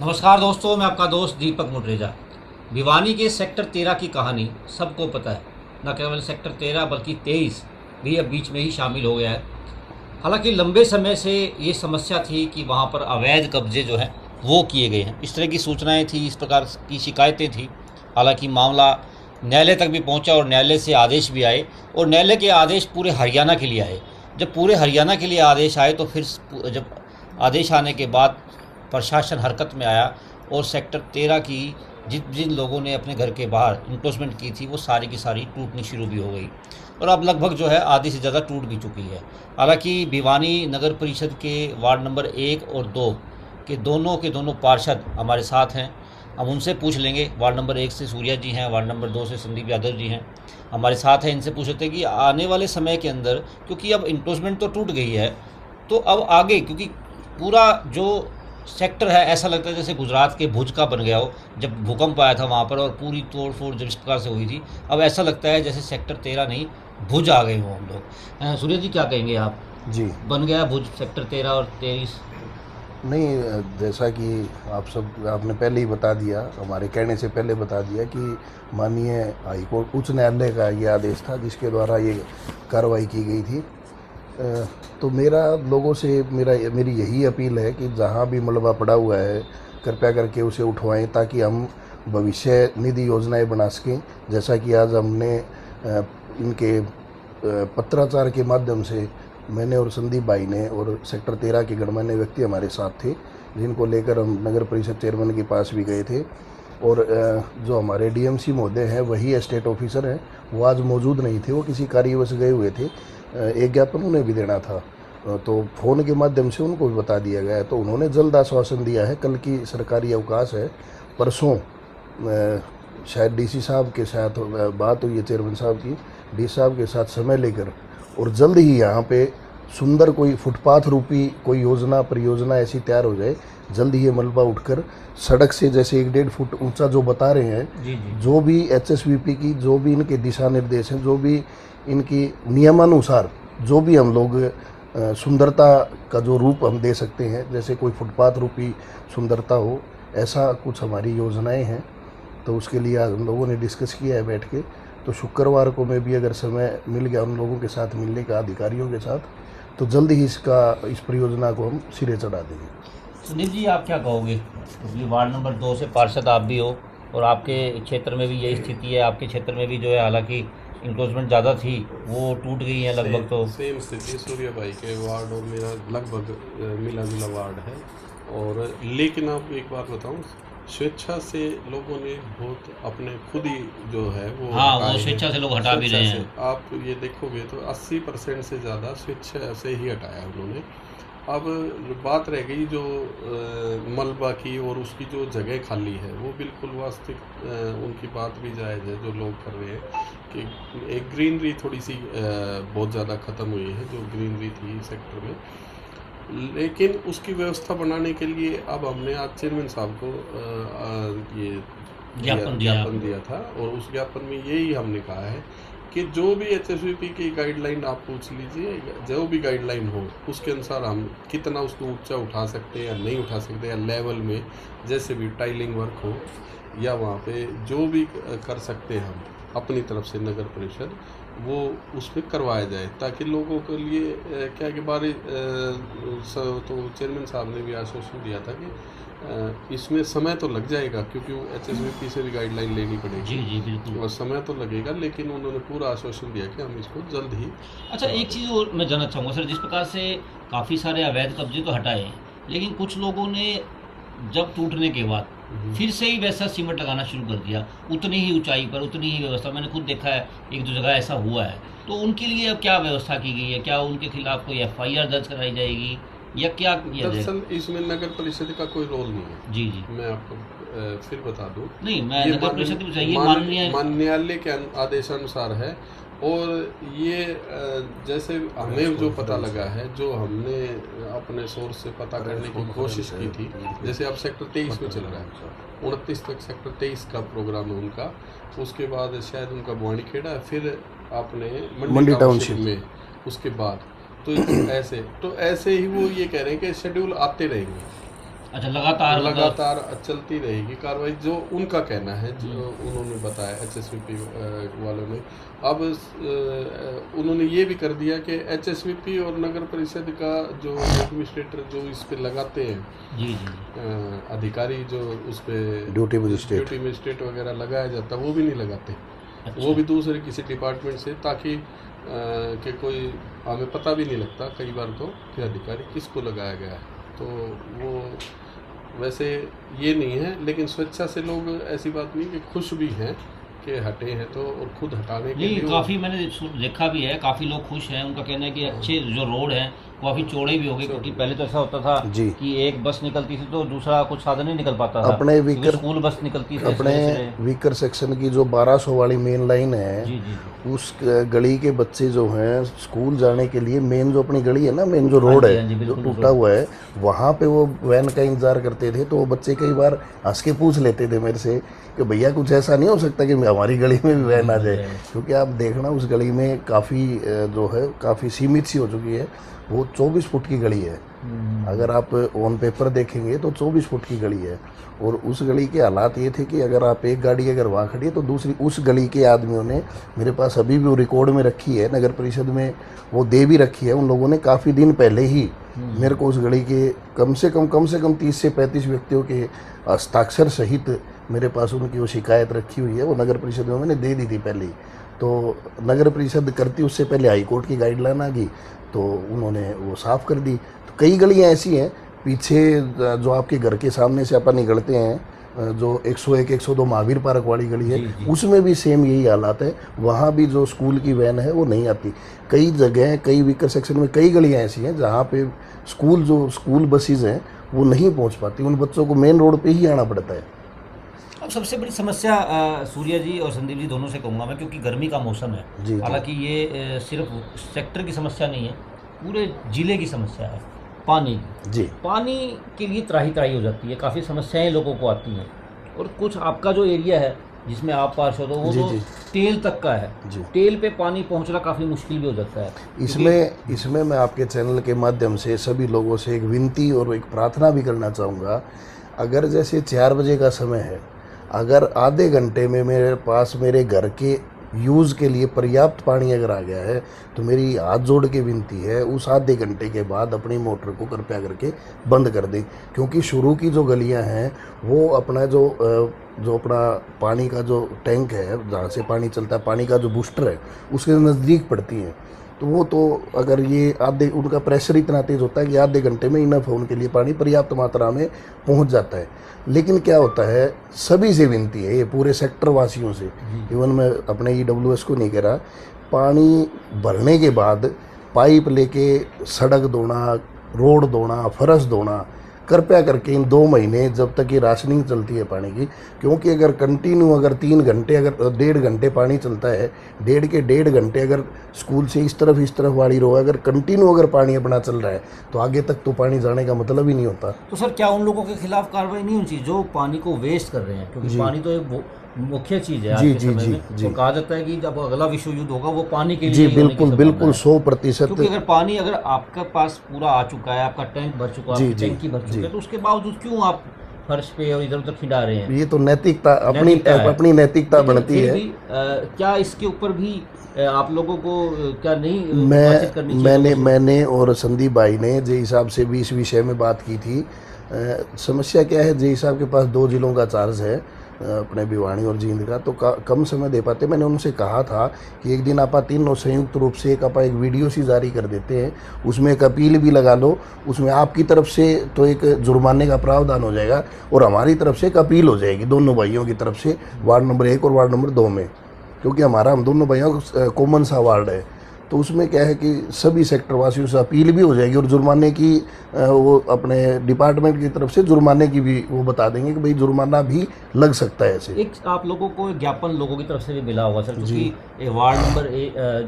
नमस्कार दोस्तों, मैं आपका दोस्त दीपक मुटरेजा। भिवानी के सेक्टर 13 की कहानी सबको पता है। न केवल सेक्टर 13 बल्कि 23 भी अब बीच में ही शामिल हो गया है। हालांकि लंबे समय से ये समस्या थी कि वहाँ पर अवैध कब्जे जो हैं वो किए गए हैं। इस तरह की सूचनाएं थी, इस प्रकार की शिकायतें थी। हालांकि मामला न्यायालय तक भी पहुंचा और न्यायालय से आदेश भी आए, और न्यायालय के आदेश पूरे हरियाणा के लिए आए। जब पूरे हरियाणा के लिए आदेश आए तो फिर जब आदेश आने के बाद प्रशासन हरकत में आया और सेक्टर 13 की जिन जिन लोगों ने अपने घर के बाहर इंक्रोचमेंट की थी वो सारी की सारी टूटनी शुरू भी हो गई, और अब लगभग जो है आधी से ज़्यादा टूट भी चुकी है। हालांकि भिवानी नगर परिषद के वार्ड नंबर 1 और 2 के दोनों पार्षद हमारे साथ हैं। हम उनसे पूछ लेंगे। वार्ड नंबर 1 से सूर्या जी हैं, वार्ड नंबर 2 से संदीप यादव जी हैं हमारे साथ हैं। इनसे पूछ लेते हैं कि आने वाले समय के अंदर, क्योंकि अब इंक्रोचमेंट तो टूट गई है, तो अब आगे, क्योंकि पूरा जो सेक्टर है ऐसा लगता है जैसे गुजरात के भुज का बन गया हो। जब भूकंप आया था वहाँ पर और पूरी तोड़ फोड़ जब इस प्रकार से हुई थी, अब ऐसा लगता है जैसे सेक्टर 13 नहीं, भुज आ गए हों हम लोग। सूर्य जी, क्या कहेंगे आप? जी बन गया भुज सेक्टर 13 और 23? नहीं, जैसा कि आपने पहले ही बता दिया, हमारे कहने से पहले बता दिया कि माननीय हाईकोर्ट उच्च न्यायालय का ये आदेश था जिसके द्वारा ये कार्रवाई की गई थी। तो लोगों से मेरी यही अपील है कि जहाँ भी मलबा पड़ा हुआ है कृपया करके उसे उठवाएं, ताकि हम भविष्य निधि योजनाएं बना सकें। जैसा कि आज हमने इनके पत्राचार के माध्यम से, मैंने और संदीप भाई ने और सेक्टर 13 के गणमान्य व्यक्ति हमारे साथ थे, जिनको लेकर हम नगर परिषद चेयरमैन के पास भी गए थे। और जो हमारे डीएमसी महोदय हैं, वही एस्टेट ऑफिसर हैं, वो आज मौजूद नहीं थे, वो किसी कार्यवश गए हुए थे। एक ज्ञापन उन्हें भी देना था, तो फ़ोन के माध्यम से उनको भी बता दिया गया है। तो उन्होंने जल्द आश्वासन दिया है। कल की सरकारी अवकाश है, परसों शायद डीसी साहब के साथ बात हुई है, चेयरमैन साहब की, डी साहब के साथ समय लेकर, और जल्द ही यहाँ पे सुंदर कोई फुटपाथ रूपी कोई परियोजना ऐसी तैयार हो जाए। जल्द ही ये मलबा उठकर सड़क से जैसे 1-1.5 फुट ऊंचा जो बता रहे हैं, जी जी। जो भी एचएसवीपी की जो भी इनके दिशा निर्देश हैं, जो भी इनकी नियमानुसार जो भी हम लोग सुंदरता का जो रूप हम दे सकते हैं, जैसे कोई फुटपाथ रूपी सुंदरता हो, ऐसा कुछ हमारी योजनाएं हैं। तो उसके लिए आज हम लोगों ने डिस्कस किया है बैठ के। तो शुक्रवार को मैं भी अगर समय मिल गया उन लोगों के साथ मिलने का, अधिकारियों के साथ, तो जल्द ही इस परियोजना को हम सिरे चढ़ा देंगे। सुनील जी, आप क्या कहोगे? क्योंकि वार्ड नंबर 2 से पार्षद आप भी हो और आपके क्षेत्र में भी यही स्थिति है। आपके क्षेत्र में भी जो है, हालांकि इंक्रोचमेंट ज़्यादा थी, वो टूट गई है लगभग। तो सेम स्थिति सूर्या भाई के वार्ड और मेरा लगभग मिला जुला वार्ड है। और लेकिन आप एक बात बताऊं, स्वेच्छा से लोगों ने बहुत अपने खुद ही जो है वो हाँ, हटाए वो हैं। स्वेच्छा से लोग हटा भी रहे स्वेच्छा से हैं। आप ये देखोगे तो 80% से ज़्यादा स्वेच्छा से ही हटाया उन्होंने। अब बात रह गई जो मलबा की और उसकी जो जगह खाली है, वो बिल्कुल वास्तविक उनकी बात भी जायज़ है जो लोग कर रहे हैं कि एक ग्रीनरी थोड़ी सी बहुत ज़्यादा ख़त्म हुई है जो ग्रीनरी थी सेक्टर में। लेकिन उसकी व्यवस्था बनाने के लिए अब हमने आज चेयरमैन साहब को ये ज्ञापन दिया था, और उस ज्ञापन में यही हमने कहा है कि जो भी एचएसवीपी की गाइडलाइन आप पूछ लीजिए, जो भी गाइडलाइन हो उसके अनुसार हम कितना उसको ऊंचा उठा सकते हैं या नहीं उठा सकते, या लेवल में जैसे भी टाइलिंग वर्क हो या वहाँ पे जो भी कर सकते हैं हम अपनी तरफ से नगर परिषद, वो उसमें करवाया जाए, ताकि लोगों के लिए क्या कि तो चेयरमैन साहब ने भी आश्वासन दिया था कि इसमें समय तो लग जाएगा, क्योंकि एचएसवीपी से भी गाइडलाइन लेनी पड़ेगी। जी जी, बिल्कुल। और समय तो लगेगा, लेकिन उन्होंने पूरा आश्वासन दिया कि हम इसको जल्द ही। अच्छा, एक चीज़ और मैं जानना चाहूँगा सर। जिस प्रकार से काफ़ी सारे अवैध कब्जे तो हटाए हैं, लेकिन कुछ लोगों ने जब टूटने के बाद फिर से ही वैसा सीमेंट लगाना शुरू कर दिया, उतनी ही ऊंचाई पर, उतनी ही व्यवस्था। मैंने खुद देखा है, एक दो जगह ऐसा हुआ है। तो उनके लिए अब क्या व्यवस्था की गई है? क्या उनके खिलाफ कोई एफआईआर दर्ज कराई जाएगी या क्या किया जाएगा? दरअसल इसमें नगर परिषद का कोई रोल नहीं है। जी जी। मैं आपको फिर बता दूं, नहीं, मैं ये नगर परिषद भी चाहिए, माननीय न्यायालय के आदेशानुसार है। और ये जैसे हमें जो पता लगा है, जो हमने अपने सोर्स से पता करने की कोशिश की थी, जैसे अब सेक्टर 23 में चल रहा है, 29 तक सेक्टर 23 का प्रोग्राम है उनका। उसके बाद शायद उनका बुआड़ीखेड़ा है, फिर आपने मंडी टाउनशिप में उसके बाद। तो ऐसे ही वो ये कह रहे हैं कि शेड्यूल आते रहेंगे। अच्छा, लगातार मतलब लगातार चलती रहेगी कार्रवाई, जो उनका कहना है, जो उन्होंने बताया HSVP वालों ने। अब उन्होंने ये भी कर दिया कि HSVP और नगर परिषद का जो एडमिनिस्ट्रेटर जो इस पे लगाते हैं, जी जी अधिकारी जो उस पे ड्यूटी मजिस्ट्रेट ड्यूटी मजिस्ट्रेट वगैरह लगाया जाता, वो भी नहीं लगाते। अच्छा। वो भी दूसरे किसी डिपार्टमेंट से, ताकि कि कोई हमें पता भी नहीं लगता कई बार तो कि अधिकारी किसको लगाया गया है। तो वो वैसे ये नहीं है, लेकिन स्वेच्छा से लोग, ऐसी बात नहीं कि खुश भी हैं कि हटे हैं तो, और खुद हटाने के नहीं, लिए काफ़ी मैंने देखा भी है, काफ़ी लोग खुश हैं। उनका कहना है कि अच्छे जो रोड हैं काफ़ी चौड़े भी हो गए, क्योंकि पहले तो ऐसा होता था जी। कि एक बस निकलती थी तो दूसरा कुछ साधन नहीं निकल पाता था। अपने क्योंकि वीकर स्कूल बस निकलती थी अपने इसलिए- वीकर सेक्शन की जो 1200 वाली मेन लाइन है, जी जी जी। उस गली के बच्चे जो हैं स्कूल जाने के लिए, मेन जो अपनी गली है ना, मेन जो रोड हाँ जी, है हाँ जी, जो बिल्कुल, टूटा हुआ है, वहाँ पे वो वैन का इंतजार करते थे। तो वो बच्चे कई बार हंस के पूछ लेते थे मेरे से कि भैया कुछ ऐसा नहीं हो सकता कि हमारी गली में भी वैन आ जाए, क्योंकि आप देखना उस गली में काफ़ी जो है काफ़ी सीमित सी हो चुकी है। वो 24 फुट की गली है, अगर आप ऑन पेपर देखेंगे तो 24 फुट की गली है। और उस गली के हालात ये थे कि अगर आप एक गाड़ी अगर वहाँ खड़ी है तो दूसरी उस गली के आदमियों ने, मेरे पास अभी भी वो रिकॉर्ड में रखी है, नगर परिषद में वो दे भी रखी है, उन लोगों ने काफ़ी दिन पहले ही मेरे को उस गली के कम से कम 30 से 35 व्यक्तियों के हस्ताक्षर सहित मेरे पास उनकी वो शिकायत रखी हुई है। वो नगर परिषद में मैंने दे दी थी पहले ही। तो नगर परिषद करती उससे पहले हाई कोर्ट की गाइडलाइन आ गई, तो उन्होंने वो साफ़ कर दी। तो कई गलियाँ ऐसी हैं पीछे जो आपके घर के सामने से अपन निकलते हैं, जो 101 102 महावीर पार्क वाली गली है, उसमें भी सेम यही हालात है। वहाँ भी जो स्कूल की वैन है वो नहीं आती। कई जगह, कई वीकर सेक्शन में कई गलियाँ ऐसी हैं जहाँ पे स्कूल बसेज हैं वो नहीं पहुँच पाती, उन बच्चों को मेन रोड पे ही आना पड़ता है। अब सबसे बड़ी समस्या सूर्या जी और संदीप जी दोनों से कहूँगा मैं, क्योंकि गर्मी का मौसम है। जी। हालांकि ये सिर्फ सेक्टर की समस्या नहीं है, पूरे ज़िले की समस्या है पानी की। जी पानी के लिए त्राही त्राही हो जाती है, काफ़ी समस्याएं लोगों को आती हैं। और कुछ आपका जो एरिया है जिसमें आप पार्षद हो, वो जी, तो जी। टेल तक का है। जी। टेल पे पानी पहुंचना काफ़ी मुश्किल भी हो जाता है। इसमें मैं आपके चैनल के माध्यम से सभी लोगों से एक विनती और एक प्रार्थना भी करना चाहूँगा। अगर जैसे 4 बजे का समय है, अगर आधे घंटे में मेरे पास मेरे घर के यूज़ के लिए पर्याप्त पानी अगर आ गया है, तो मेरी हाथ जोड़ के विनती है उस आधे घंटे के बाद अपनी मोटर को कृपया करके बंद कर दें। क्योंकि शुरू की जो गलियां हैं वो अपना जो अपना पानी का जो टैंक है, जहाँ से पानी चलता है, पानी का जो बूस्टर है, उसके नज़दीक पड़ती हैं। तो वो तो अगर ये उनका प्रेशर इतना तेज़ होता है कि आधे घंटे में इनफ है उनके लिए पानी पर्याप्त मात्रा में पहुंच जाता है। लेकिन क्या होता है, सभी से विनती है, ये पूरे सेक्टर वासियों से, इवन मैं अपने EWS को नहीं कह रहा, पानी भरने के बाद पाइप लेके सड़क धोना, रोड धोना, फर्श धोना, कृपया करके इन 2 महीने जब तक ये राशनिंग चलती है पानी की, क्योंकि अगर कंटिन्यू अगर 3 घंटे, अगर 1.5 घंटे पानी चलता है, 1.5 घंटे अगर स्कूल से इस तरफ वाली रो, अगर कंटिन्यू अगर पानी अपना चल रहा है, तो आगे तक तो पानी जाने का मतलब ही नहीं होता। तो सर, क्या उन लोगों के खिलाफ कार्रवाई नहीं होनी चाहिए जो पानी को वेस्ट कर रहे हैं? क्योंकि पानी तो एक मुख्य चीज़ है आज के समय में। तो कहा जाता है कि जब अगला विश्व युद्ध होगा वो पानी के लिए जी ही होने की बिल्कुल संभावना बिल्कुल है। 100%। क्योंकि अगर पानी अगर आपका पास पूरा आ चुका है, आपका टैंक भर चुका है, आपकी टैंकी भर चुकी है, तो उसके बावजूद क्यों आप फर्श पे और इधर उधर खिंडा रहे हैं? ये तो नैतिकता, अपनी नैतिकता लेकिन बनती फिर है। भी, क्या इसके ऊपर भी आप लोगों को क्या नहीं बातचीत करनी चाहिए? मैंने और संदीप भाई ने जे साहब से भी इस विषय में बात की थी। समस्या क्या है, जे साहब के पास 2 जिलों का चार्ज है, अपने भिवानी और जींद का, तो कम समय दे पाते। मैंने उनसे कहा था कि एक दिन आप तीनों संयुक्त रूप से एक वीडियो सी जारी कर देते हैं, उसमें एक अपील भी लगा लो, उसमें आपकी तरफ से तो एक जुर्माने का प्रावधान हो जाएगा और हमारी तरफ से एक अपील हो जाएगी, दोनों भाइयों की तरफ से, वार्ड नंबर 1 और वार्ड नंबर 2 में, क्योंकि हम दोनों भाइयों का कॉमन सा वार्ड है। तो उसमें क्या है कि सभी सेक्टर वासियों से अपील भी हो जाएगी और जुर्माने की वो अपने डिपार्टमेंट की तरफ से जुर्माने की भी वो बता देंगे कि भाई जुर्माना भी लग सकता है ऐसे। एक आप लोगों को एक ज्ञापन लोगों की तरफ से भी मिला होगा सर, क्योंकि वार्ड नंबर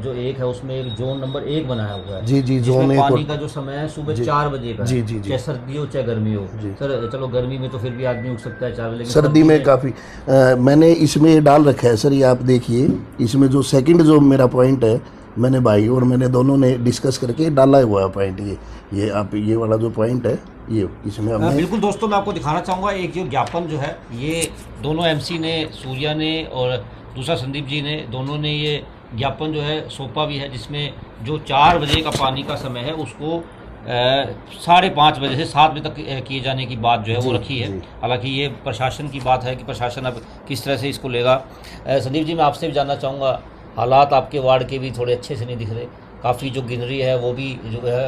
जो 1 है उसमें एक जोन नंबर 1 बनाया हुआ है। जी जोन 1 पानी का जो समय है सुबह 4 बजे का, चाहे सर्दी हो चाहे गर्मी हो। सर चलो गर्मी में तो फिर भी आदमी उठ सकता है 4 बजे, लेकिन सर्दी में काफ़ी मैंने इसमें डाल रखा है सर, ये आप देखिए, इसमें जो सेकंड जो मेरा पॉइंट है, मैंने भाई और मैंने दोनों ने डिस्कस करके डाला हुआ है पॉइंट। ये आप ये वाला जो पॉइंट है ये इसमें हमने बिल्कुल दोस्तों, मैं आपको दिखाना चाहूँगा एक जो ज्ञापन जो है, ये दोनों एमसी ने, सूर्या ने और दूसरा संदीप जी ने, दोनों ने ये ज्ञापन जो है सौंपा भी है, जिसमें जो 4 बजे का पानी का समय है उसको 5:30 बजे से 7 बजे तक किए जाने की बात जो है वो रखी है। हालांकि ये प्रशासन की बात है कि प्रशासन अब किस तरह से इसको लेगा। संदीप जी, मैं आपसे भी जानना चाहूँगा, हालात आपके वार्ड के भी थोड़े अच्छे से नहीं दिख रहे, काफ़ी जो गिनरी है वो भी जो है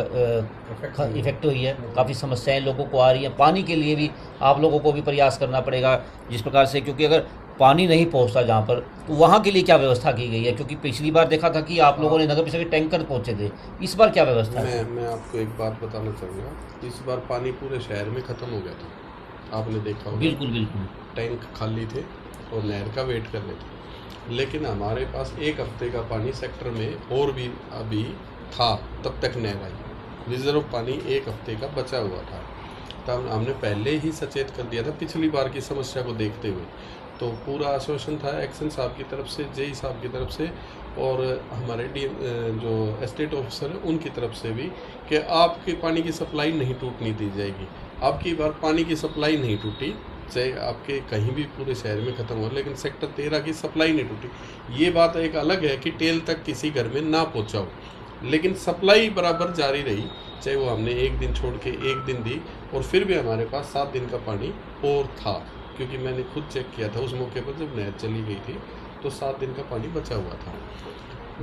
इफेक्ट हुई है, काफ़ी समस्याएं लोगों को आ रही हैं। पानी के लिए भी आप लोगों को भी प्रयास करना पड़ेगा जिस प्रकार से, क्योंकि अगर पानी नहीं पहुंचता जहां पर, तो वहां के लिए क्या व्यवस्था की गई है? क्योंकि पिछली बार देखा था कि आप लोगों ने नगर परिषद के टैंकर पहुंचे थे, इस बार क्या व्यवस्था है? मैं आपको एक बात बताना चाहूँगा, इस बार पानी पूरे शहर में ख़त्म हो गया था, आपने देखा होगा। बिल्कुल बिल्कुल। टैंक खाली थे और नहर का वेट कर रहे थे, लेकिन हमारे पास 1 हफ्ते का पानी सेक्टर में और भी अभी था, तब तक नहर आई। रिजर्व पानी 1 हफ्ते का बचा हुआ था, तब हमने पहले ही सचेत कर दिया था पिछली बार की समस्या को देखते हुए। तो पूरा आश्वासन था एक्शन साहब की तरफ से, जेई साहब की तरफ से और हमारे जो एस्टेट ऑफिसर है उनकी तरफ से भी, कि आपके पानी की सप्लाई नहीं टूटनी दी जाएगी। आपकी बार पानी की सप्लाई नहीं टूटी, चाहे आपके कहीं भी पूरे शहर में ख़त्म हो, लेकिन सेक्टर 13 की सप्लाई नहीं टूटी। ये बात एक अलग है कि टेल तक किसी घर में ना पहुँचा हो, लेकिन सप्लाई बराबर जारी रही, चाहे वो हमने 1 दिन छोड़ के 1 दिन दी, और फिर भी हमारे पास 7 दिन का पानी और था, क्योंकि मैंने खुद चेक किया था उस मौके पर जब नहर चली गई थी, तो 7 दिन का पानी बचा हुआ था।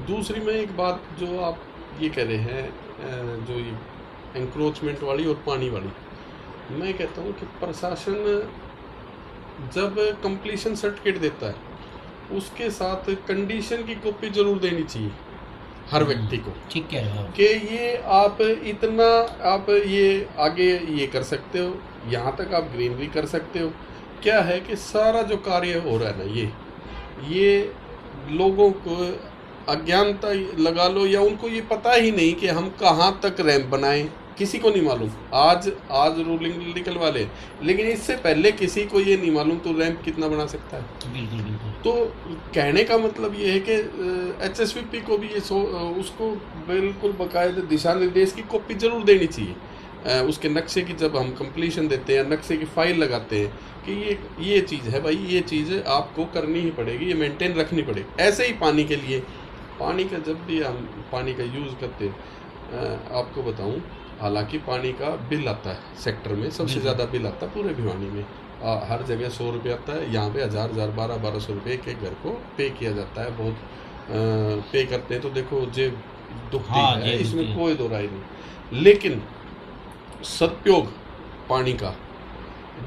दूसरी में एक बात जो आप ये कह रहे हैं, जो ये एंक्रोचमेंट वाली और पानी वाली, मैं कहता हूँ कि प्रशासन जब कंप्लीशन सर्टिफिकेट देता है उसके साथ कंडीशन की कॉपी जरूर देनी चाहिए हर व्यक्ति को। ठीक कह रहे हो कि ये आप इतना, आप ये आगे ये कर सकते हो, यहाँ तक आप ग्रीनरी कर सकते हो। क्या है कि सारा जो कार्य हो रहा है ना, ये लोगों को अज्ञानता लगा लो, या उनको ये पता ही नहीं कि हम कहाँ तक रैंप बनाएं, किसी को नहीं मालूम। आज रूलिंग निकलवा ले, लेकिन इससे पहले किसी को ये नहीं मालूम तो रैंप कितना बना सकता है। बिल्कुल बिल्कुल। तो कहने का मतलब ये है कि HSVP को भी ये उसको बिल्कुल बाकायदा दिशा निर्देश की कॉपी जरूर देनी चाहिए। उसके नक्शे की जब हम कंप्लीशन देते हैं, नक्शे की फाइल लगाते हैं कि ये चीज़ है भाई, ये चीज़ आपको करनी ही पड़ेगी, ये मेंटेन रखनी पड़ेगी। ऐसे ही पानी के लिए, पानी का जब भी हम पानी का यूज़ करते हैं, आपको बताऊं, हालांकि पानी का बिल आता है सेक्टर में, सबसे ज़्यादा बिल आता है पूरे भिवानी में। हर जगह 100 रुपये आता है, यहाँ पे 1000, 1200 रुपये के घर को पे किया जाता है। बहुत पे करते हैं तो देखो जेब दुखती है, इसमें कोई दो राय नहीं, लेकिन सदुपयोग पानी का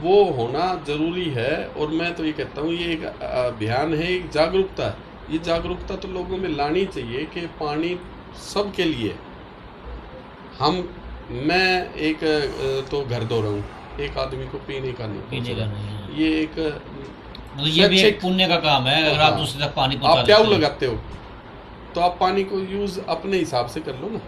वो होना ज़रूरी है। और मैं तो ये कहता हूँ ये एक अभियान है, एक जागरूकता है। ये जागरूकता तो लोगों में लानी चाहिए कि पानी सबके लिए। मैं एक तो घर धो रहा हूँ, एक आदमी को पीने का नहीं, ये एक मतलब ये भी एक पुण्य का काम है। अगर आप दूसरे तक पानी आप प्याऊ लगाते हो तो आप पानी को यूज़ अपने हिसाब से कर लो ना,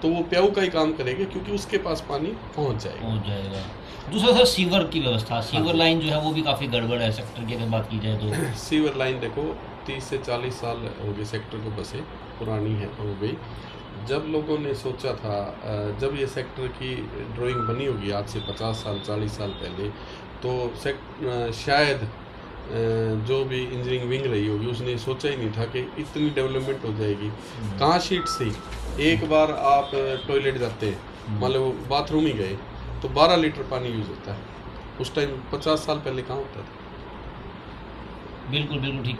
तो वो प्याऊ का ही काम करेगा, क्योंकि उसके पास पानी पहुँच जाएगा। दूसरा सर, सीवर की व्यवस्था, सीवर लाइन जो है वो भी काफ़ी गड़बड़ है सेक्टर की, अगर बात की जाए तो। सीवर लाइन देखो 30 से 40 साल हो गए सेक्टर को बसे, पुरानी है हो गई। जब लोगों ने सोचा था, जब ये सेक्टर की ड्राइंग बनी होगी आज से 50 साल 40 साल पहले, तो शायद जो भी इंजीनियरिंग विंग रही होगी उसने सोचा ही नहीं था कि इतनी डेवलपमेंट हो जाएगी। कहाँ शीट्स थी, एक बार आप टॉयलेट जाते, मतलब बाथरूम ही गए तो 12 लीटर पानी यूज़ होता है। उस टाइम 50 साल पहले कहाँ होता था। बिल्कुल बिल्कुल ठीक।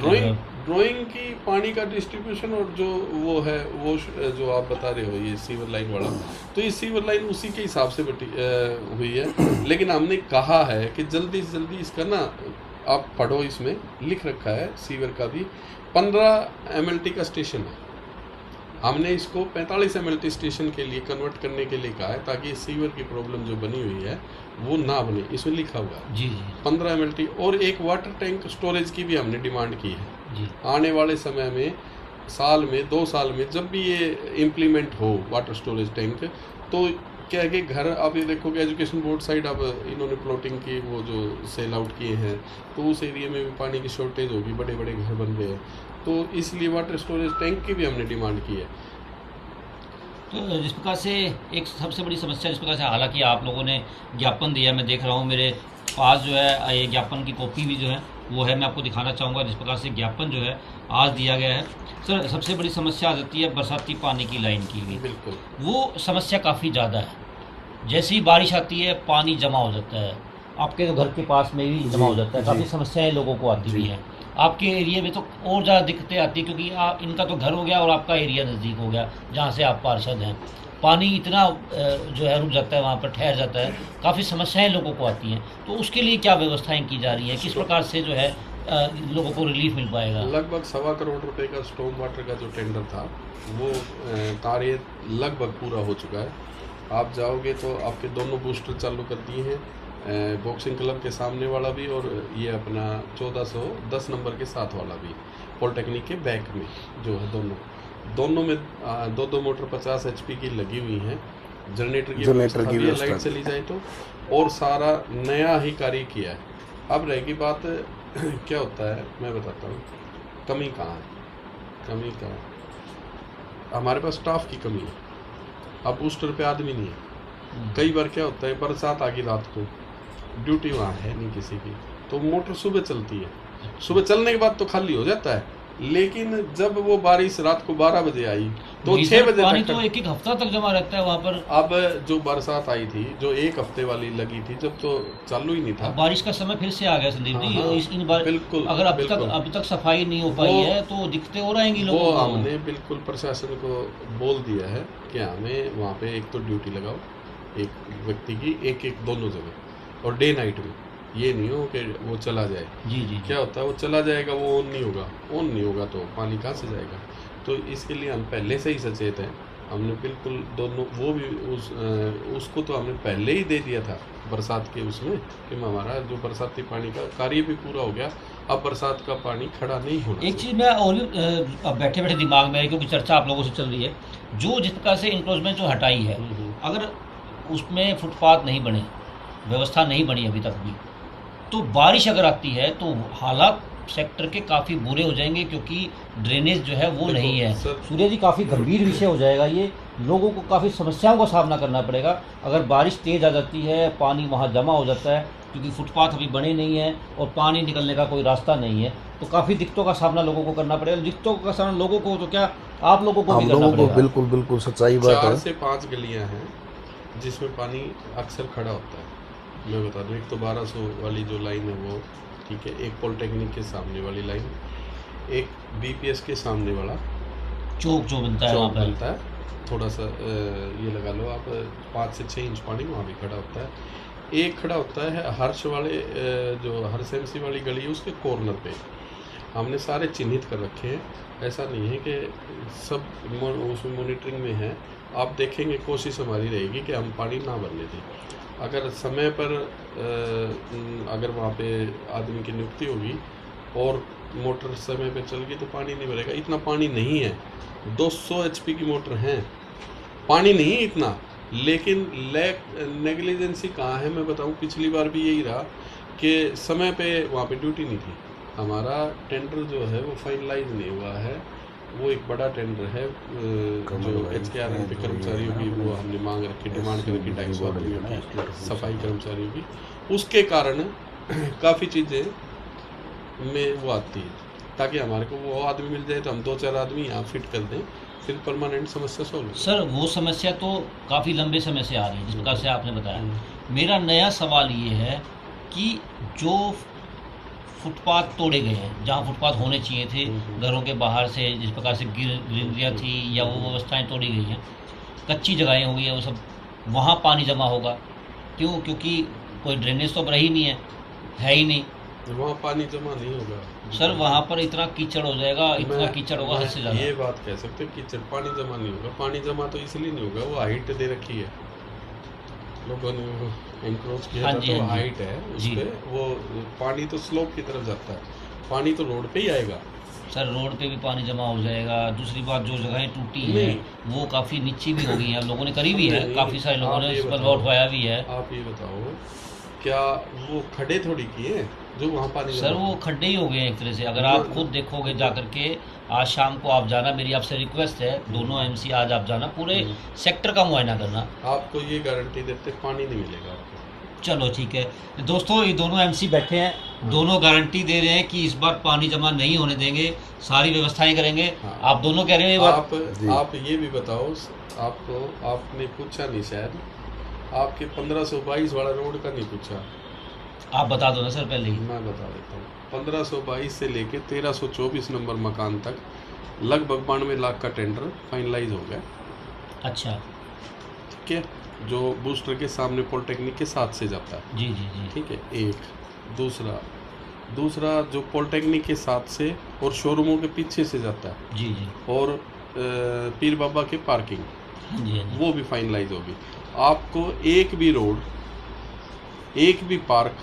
ड्राइंग की पानी का डिस्ट्रीब्यूशन और जो वो है, वो जो आप बता रहे हो ये सीवर लाइन वाला, तो ये सीवर लाइन उसी के हिसाब से हुई है। लेकिन हमने कहा है कि जल्दी से जल्दी इसका ना, आप पढ़ो, इसमें लिख रखा है सीवर का भी 15 MLT का स्टेशन है। हमने इसको 45 MLT स्टेशन के लिए कन्वर्ट करने के लिए कहा है, ताकि सीवर की प्रॉब्लम जो बनी हुई है वो ना बने। इसमें लिखा हुआ है जी 15 MLT। और एक वाटर टैंक स्टोरेज की भी हमने डिमांड की है जी। आने वाले समय में, साल में 2 साल में जब भी ये इम्प्लीमेंट हो वाटर स्टोरेज टैंक, तो क्या है कि घर आप ये देखो कि एजुकेशन बोर्ड साइड अब इन्होंने प्लॉटिंग की वो जो सेल आउट किए हैं, तो उस एरिया में भी पानी की शॉर्टेज होगी, बड़े बड़े घर बन रहे हैं, तो इसलिए वाटर स्टोरेज टैंक की भी हमने डिमांड की है। तो जिस प्रकार से एक सबसे बड़ी समस्या जिस प्रकार से, हालांकि आप लोगों ने ज्ञापन दिया, मैं देख रहा हूँ मेरे पास जो है ये ज्ञापन की कॉपी भी जो है वो है, मैं आपको दिखाना चाहूँगा जिस प्रकार से ज्ञापन जो है आज दिया गया है। सर, सबसे बड़ी समस्या आ जाती है बरसाती पानी की लाइन की भी, बिल्कुल वो समस्या काफ़ी ज़्यादा है। जैसे ही बारिश आती है पानी जमा हो जाता है, आपके तो घर के पास में भी जमा हो जाता है, काफ़ी समस्याएं लोगों को आती भी हैं। आपके एरिया में तो और ज़्यादा दिक्कतें आती हैं, क्योंकि इनका तो घर हो गया और आपका एरिया नज़दीक हो गया जहाँ से आप पार्षद हैं। पानी इतना जो है रुक जाता है, वहाँ पर ठहर जाता है, काफ़ी समस्याएं लोगों को आती हैं। तो उसके लिए क्या व्यवस्थाएं की जा रही हैं, किस प्रकार से जो है लोगों को रिलीफ मिल पाएगा? लगभग 1.25 करोड़ रुपए का स्टॉर्म वाटर का जो टेंडर था वो कार्य लगभग पूरा हो चुका है। आप जाओगे तो आपके दोनों बूस्टर चालू कर दिए हैं, बॉक्सिंग क्लब के सामने वाला भी और ये अपना 1410 नंबर के साथ वाला भी, पॉलिटेक्निक के बैक में जो है दोनों में दो मोटर 50 HP की लगी हुई हैं। जनरेटर की व्यवस्था लाइट चली जाए तो, और सारा नया ही कार्य किया है। अब रहेगी बात क्या होता है मैं बताता हूँ, कमी कहाँ है। हमारे पास स्टाफ की कमी है, अब बूस्टर पे आदमी नहीं है। कई बार क्या होता है, बरसात आ गई रात को, ड्यूटी वहाँ है नहीं किसी की, तो मोटर सुबह चलती है, सुबह चलने के बाद तो खाली हो जाता है, लेकिन जब वो बारिश रात को 12 बजे आई तो 6 बजे पानी तक तो एक हफ्ता तक जमा रहता है वहाँ पर। अब जो बरसात आई थी जो 1 हफ्ते वाली लगी थी, जब तो चालू ही नहीं था। बारिश का समय फिर से आ गया संदीप जी। इन बार बिल्कुल, अगर अब तक सफाई नहीं हो पाई है तो दिक्कतें और आएंगी लोगों को। हमने बिल्कुल प्रशासन को बोल दिया है कि हमें वहाँ पे एक तो ड्यूटी लगाओ, एक व्यक्ति की एक दोनों जगह, और डे नाइट में। ये नहीं हो कि वो चला जाए। जी। क्या होता है, वो चला जाएगा, वो ऑन नहीं होगा तो पानी कहाँ से जाएगा। तो इसके लिए हम पहले से ही सचेत हैं। हमने बिल्कुल दोनों वो भी उसको तो हमने पहले ही दे दिया था बरसात के उसमें, कि हमारा जो बरसाती पानी का कार्य भी पूरा हो गया। अब बरसात का पानी खड़ा नहीं होना। एक चीज़ मैं और अब बैठे बैठे दिमाग में है, क्योंकि चर्चा आप लोगों से चल रही है, जो जिस प्रकार से इंक्रोचमेंट जो हटाई है, अगर उसमें फुटपाथ नहीं बने, व्यवस्था नहीं बनी अभी तक भी, तो बारिश अगर आती है तो हालात सेक्टर के काफ़ी बुरे हो जाएंगे, क्योंकि ड्रेनेज जो है वो नहीं है। सूर्य जी, काफ़ी गंभीर विषय हो जाएगा ये, लोगों को काफ़ी समस्याओं का सामना करना पड़ेगा। अगर बारिश तेज़ आ जाती है, पानी वहाँ जमा हो जाता है, क्योंकि फुटपाथ अभी बने नहीं है और पानी निकलने का कोई रास्ता नहीं है, तो काफ़ी दिक्कतों का सामना लोगों को करना पड़ेगा। दिक्कतों का सामना लोगों को तो क्या, आप लोगों को भी करना पड़ेगा। बिल्कुल सच्चाई बात है। 4 से 5 गलियाँ हैं जिसमें पानी अक्सर खड़ा होता है। मैं बता दूँ, एक तो 1200 वाली जो लाइन है वो ठीक है, एक पॉलिटेक्निक के सामने वाली लाइन, एक BPS के सामने वाला चौक जो बनता है थोड़ा सा ये लगा लो आप, 5 से 6 इंच पानी वहाँ भी खड़ा होता है। एक खड़ा होता है हर्ष वाले जो हर्ष MC वाली गली है उसके कॉर्नर पे। हमने सारे चिन्हित कर रखे हैं, ऐसा नहीं है कि सब उसमें मॉनिटरिंग में है। आप देखेंगे, कोशिश हमारी रहेगी कि हम पानी ना भरने दें। अगर समय पर अगर वहाँ पे आदमी की नियुक्ति होगी और मोटर समय पे चल गई तो पानी नहीं भरेगा। इतना पानी नहीं है, 200 HP की मोटर हैं, पानी नहीं इतना, लेकिन नेग्लिजेंसी कहाँ है मैं बताऊँ। पिछली बार भी यही रहा कि समय पे वहाँ पे ड्यूटी नहीं थी। हमारा टेंडर जो है वो फाइनलाइज नहीं हुआ है, वो एक बड़ा टेंडर है जो HKRM पे कर्मचारियों की वो हमने मांग रखी, डिमांड कर रखी 250 आदमियों की, सफाई कर्मचारियों की। उसके कारण काफ़ी चीज़ें में वो आती है, ताकि हमारे को वो आदमी मिल जाए तो हम 2-4 आदमी यहाँ फिट कर दें, फिर परमानेंट समस्या सॉल्व हो। सर, वो समस्या तो काफ़ी लंबे समय से आ रही है जिस प्रकार से आपने बताया। मेरा नया सवाल ये है कि जो फुटपाथ तोड़े गए हैं, जहाँ फुटपाथ होने चाहिए थे घरों के बाहर से, जिस प्रकार से गिरियाँ थी या वो व्यवस्थाएं तोड़ी गई हैं, कच्ची जगहें हो गई हैं, वो सब वहाँ पानी जमा होगा। क्यों? क्योंकि कोई ड्रेनेज तो रही नहीं है ही नहीं, वहाँ पानी जमा नहीं होगा सर। वहाँ पर इतना कीचड़ हो जाएगा, इतना कीचड़ होगा हद से ज़्यादा। ये बात कह सकते हैं, कीचड़ पानी जमा नहीं होगा। पानी जमा तो इसलिए नहीं होगा, वो हाइट दे रखी है, लोगों ने एंक्रोच किया था, तो हाइट है उस पे, वो पानी तो स्लोप की तरफ जाता है, पानी तो रोड पे ही आएगा। सर रोड पे भी पानी जमा हो जाएगा। दूसरी बात, जो जगहें टूटी हैं नहीं। वो काफ़ी नीची भी हो गई हैं, लोगों ने करी भी है, नहीं, काफ़ी सारे लोगों आप ने ये इस पर बताओ। उठवाया भी है। आप ये बताओ, क्या वो खड्डे थोड़ी किए जो वहाँ पानी सर जमा वो हो? खड्डे ही हो गए हैं एक तरह से। अगर ना, आप ना। खुद देखोगे जा करके, आज शाम को आप जाना, मेरी आपसे रिक्वेस्ट है, दोनों एमसी आज आप जाना, पूरे सेक्टर का मुआयना करना। आपको ये गारंटी देते पानी नहीं मिलेगा आपको। चलो ठीक है दोस्तों, ये दोनों एमसी बैठे हैं, दोनों गारंटी दे रहे हैं कि इस बार पानी जमा नहीं होने देंगे, सारी व्यवस्थाएं करेंगे। हाँ। आप दोनों कह रहे हैं ये बात? आप ये भी बताओ, आपको आपने पूछा नहीं शायद, आपके 1522 वाला रोड का नहीं पूछा। आप बता दो ना सर पहले ही। मैं बता देता हूँ। 1522 से लेके 1324 नंबर मकान तक लगभग 92 लाख का टेंडर फाइनलाइज हो गया। अच्छा। ठीक है, जो बूस्टर के सामने पॉलिटेक्निक के साथ से जाता है। जी जी जी। ठीक है, एक। दूसरा जो पॉलिटेक्निक के साथ से और शोरूमों के पीछे से जाता है, जी जी। और पीर बाबा के पार्किंग, हाँ जी हाँ जी। वो भी फाइनलाइज होगी। आपको एक भी रोड, एक भी पार्क,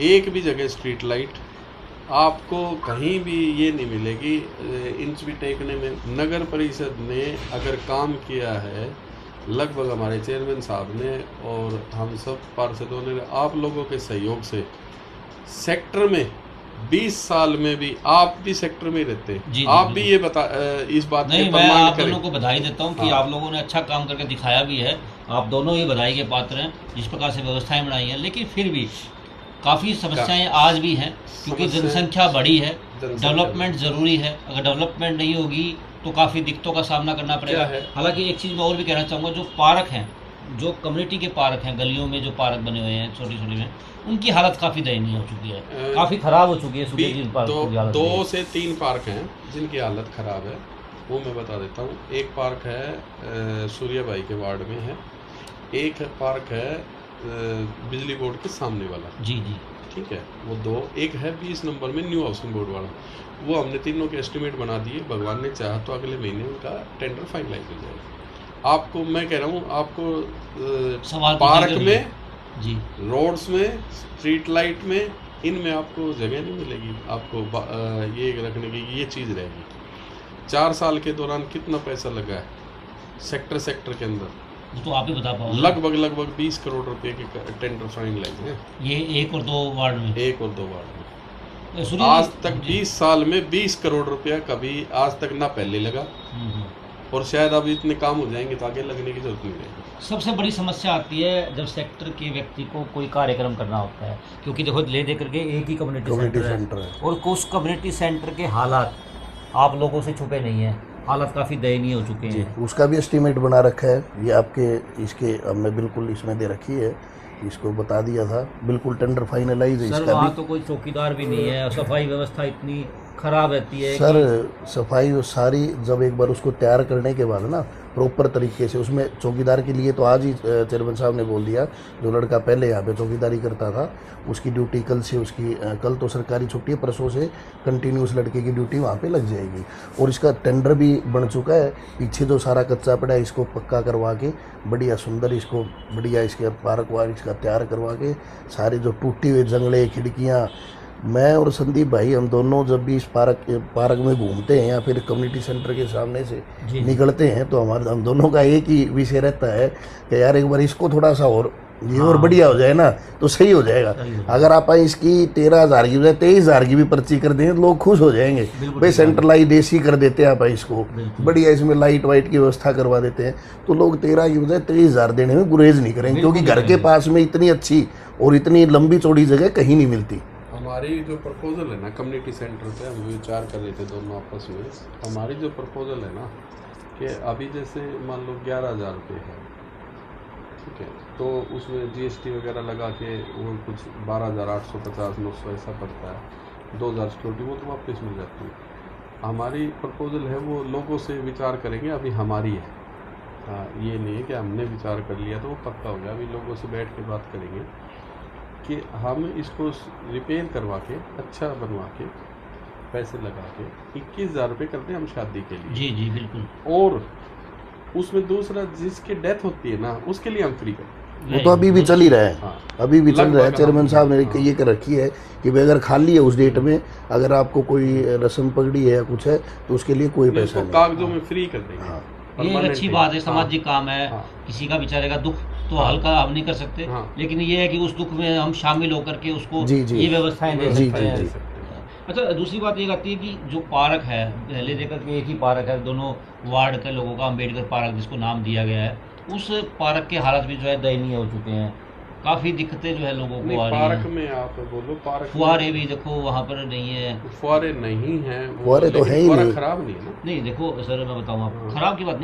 एक भी जगह स्ट्रीट लाइट आपको कहीं भी ये नहीं मिलेगी इंच भी टेकने में। नगर परिषद ने अगर काम किया है, लगभग हमारे चेयरमैन साहब ने और हम सब पार्षदों ने आप लोगों के सहयोग से सेक्टर में 20 साल में भी, आप भी सेक्टर में रहते हैं, जी, आप जी, भी जी। ये बता इस बात नहीं, के मैं प्रमाण आप करें। दोनों को बधाई देता हूँ कि हाँ। आप लोगों ने अच्छा काम करके दिखाया भी है। आप दोनों ही बधाई के पात्र हैं, जिस प्रकार से व्यवस्थाएं बनाई हैं। लेकिन फिर भी काफ़ी समस्याएं आज भी हैं, क्योंकि समस्याएं- जनसंख्या बढ़ी है, जनसंख्या डेवलपमेंट ज़रूरी है। अगर डेवलपमेंट नहीं होगी तो काफ़ी दिक्कतों का सामना करना पड़ेगा। क्या है? हालांकि एक चीज़ मैं और भी कहना चाहूँगा, जो पार्क हैं, जो कम्युनिटी के पार्क हैं, गलियों में जो पार्क बने हुए हैं छोटी छोटी में, उनकी हालत काफ़ी दयनीय हो चुकी है, काफ़ी ख़राब हो चुकी है। सुबह दिन पार्क की हालत दो नहीं है। से 3 पार्क हैं जिनकी हालत ख़राब है, वो मैं बता देता हूँ। एक पार्क है सूर्या भाई के वार्ड में है, एक पार्क है बिजली बोर्ड के सामने वाला। जी जी। ठीक है, वो दो। एक है 20 नंबर में न्यू हाउसिंग बोर्ड वाला, वो हमने तीनों के एस्टिमेट बना दिए। भगवान ने चाहा तो अगले महीने उनका टेंडर फाइनलाइज हो जाएगा। आपको मैं कह रहा हूँ, आपको सवाल पार्क पूछने के में, जी। रोड्स में, स्ट्रीट लाइट में, इनमें आपको जगह नहीं मिलेगी आपको ये रखने की, ये चीज़ रहेगी। 4 साल के दौरान कितना पैसा लगा है सेक्टर के अंदर? तो आप ही बता पाओ। लगभग 20 करोड़ रुपए के टेंडर फाइनलाइज है, ये 1 और 2 वार्ड में। 1 और 2 वार्ड में। सूर्य आज जी- तक जी। 20 साल में 20 करोड़ रुपया कभी आज तक ना पहले लगा, और शायद अब इतने काम हो जाएंगे तो आगे लगने की जरूरत नहीं रहेगी। सबसे बड़ी समस्या आती है जब सेक्टर के व्यक्ति को कोई कार्यक्रम करना होता है, क्योंकि देखो ले दे करके एक ही कम्युनिटी सेंटर है, और उस कम्युनिटी सेंटर के हालात आप लोगों से छुपे नहीं हैं, हालात काफ़ी दयनीय हो चुके हैं। उसका भी एस्टीमेट बना रखा है, ये आपके इसके हमने बिल्कुल इसमें दे रखी है, इसको बता दिया था, बिल्कुल टेंडर फाइनलाइज है सर इसका वहाँ भी। तो कोई चौकीदार भी नहीं है, सफाई व्यवस्था इतनी खराब रहती है सर सफाई वो सारी जब एक बार उसको तैयार करने के बाद ना प्रॉपर तरीके से, उसमें चौकीदार के लिए तो आज ही चेयरमैन साहब ने बोल दिया, जो लड़का पहले यहाँ पे चौकीदारी करता था उसकी ड्यूटी कल से, उसकी कल तो सरकारी छुट्टी है, परसों से कंटिन्यूस लड़के की ड्यूटी वहाँ पे लग जाएगी। और इसका टेंडर भी बन चुका है, पीछे जो सारा कच्चा पड़ा है इसको पक्का करवा के बढ़िया सुंदर, इसको बढ़िया इसके पार्क वार्क इसका तैयार करवा के, सारे जो टूटी हुई जंगले, खिड़कियाँ, मैं और संदीप भाई हम दोनों जब भी इस पार्क में घूमते हैं या फिर कम्युनिटी सेंटर के सामने से निकलते हैं तो हम दोनों का एक ही विषय रहता है कि यार एक बार इसको थोड़ा सा और ये और बढ़िया हो जाए ना तो सही हो जाएगा। अगर आप इसकी 13,000 की बजाय 23,000 की भी पर्ची कर दें लोग खुश हो जाएंगे। भाई सेंट्रलाइज एसी कर देते हैं आप इसको, बढ़िया इसमें लाइट वाइट की व्यवस्था करवा देते हैं तो लोग 13 की बजाय 23,000 देने में गुरेज नहीं करेंगे, क्योंकि घर के पास में इतनी अच्छी और इतनी लंबी चौड़ी जगह कहीं नहीं मिलती। हमारी जो प्रपोजल है ना कम्युनिटी सेंटर पे, हम विचार कर रहे थे दोनों आपस में, हमारी जो प्रपोजल है ना कि अभी जैसे मान लो 11,000 रुपये है, ठीक है, तो उसमें GST वगैरह लगा के वो कुछ 12,850-900 ऐसा पड़ता है, 2,000 सिक्योरिटी वो तो वापस मिल जाती है। हमारी प्रपोजल है वो लोगों से विचार करेंगे, अभी हमारी है। हाँ, ये नहीं है कि हमने विचार कर लिया तो वो पक्का हो गया, अभी लोगों से बैठ के बात करेंगे कि हम इसको रिपेयर करवा के अच्छा बनवा के पैसे लगा के 21,000 रुपये करते हैं हम शादी के लिए। जी बिल्कुल। और उसमें दूसरा जिसकी डेथ होती है ना उसके लिए हम फ्री करते हैं। वो तो अभी भी चल ही रहा है, हाँ। अभी भी चल रहा है। लगभग चेयरमैन साहब ने हाँ। ये कर रखी है कि भाई अगर खाली है उस डेट में, अगर आपको कोई रस्म पगड़ी है या कुछ है तो उसके लिए कोई नहीं, पैसा उसको नहीं। कागजों में फ्री कर देंगे। हाँ। ये एक अच्छी Permanently। बात है, हाँ, सामाजिक काम है। हाँ। किसी का बेचारे का दुख तो हाँ। हल्का हम नहीं कर सकते, हाँ। लेकिन ये है कि उस दुख में हम शामिल होकर के उसको जी, जी। ये व्यवस्थाएं दे जी, सकते जी, हैं। जी। अच्छा, दूसरी बात ये आती है कि जो पार्क है, पहले देखकर के एक ही पार्क है दोनों वार्ड के लोगों का, अम्बेडकर पार्क जिसको नाम दिया गया है, उस पार्क के हालात भी जो है दयनीय हो चुके हैं। काफ़ी दिक्कतें जो है लोगों नहीं, को आ रही पार्क हैं। में आप बोलो, पार्क फुहारे भी देखो वहाँ पर नहीं है। फुहारे नहीं हैं, फुहारे तो लेकिन है ही फुहारा नहीं। खराब नहीं है ना। नहीं देखो सर, मैं बताऊँ आपको, हाँ। खराब की बात नहीं।